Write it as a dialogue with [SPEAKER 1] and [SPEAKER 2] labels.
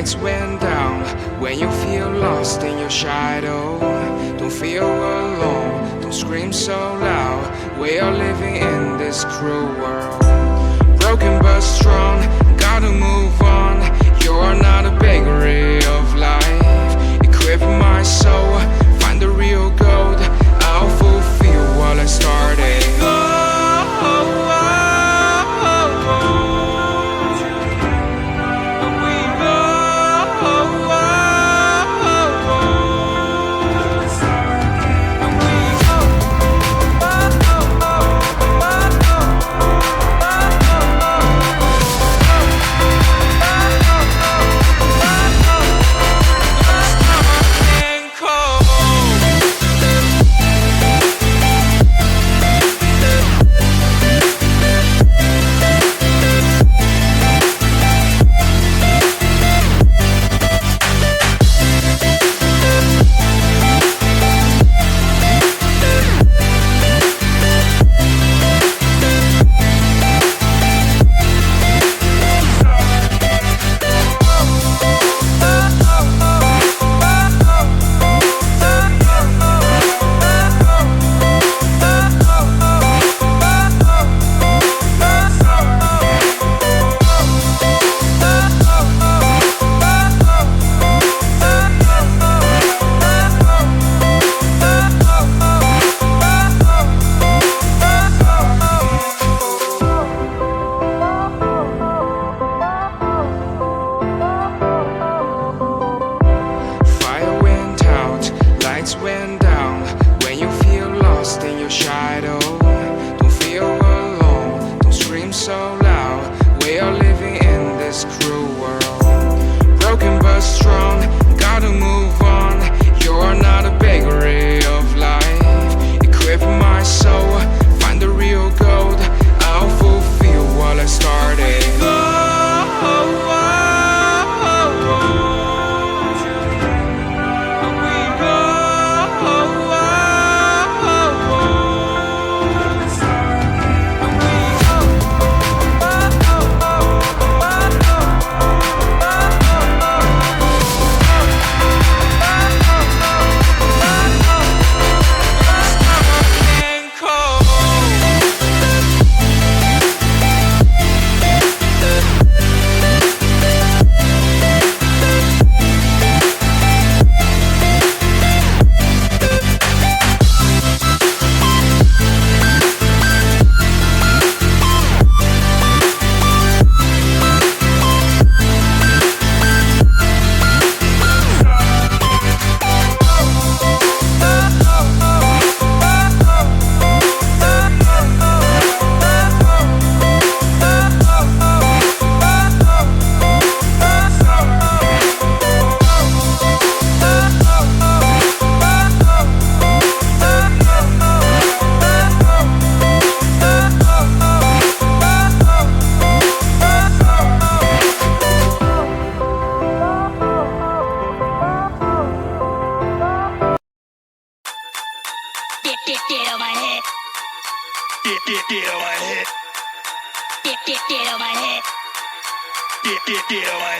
[SPEAKER 1] lights went down. When you feel lost in your shadow, don't feel alone, don't scream so loud. We are living in this cruel world, broken but strong, gotta move on. You're not a bakery of life, equip my soul, find the real gold. I'll fulfill what I started. Went down. When you feel lost in your shadow, don't feel alone, don't scream so loud. We are living in this cruel world, broken but strong, gotta move on. You're not a bakery of life, equip my soul, find the real gold. I'll fulfill what I started.
[SPEAKER 2] Get on my head. Get on my head. Get on my head. Get on my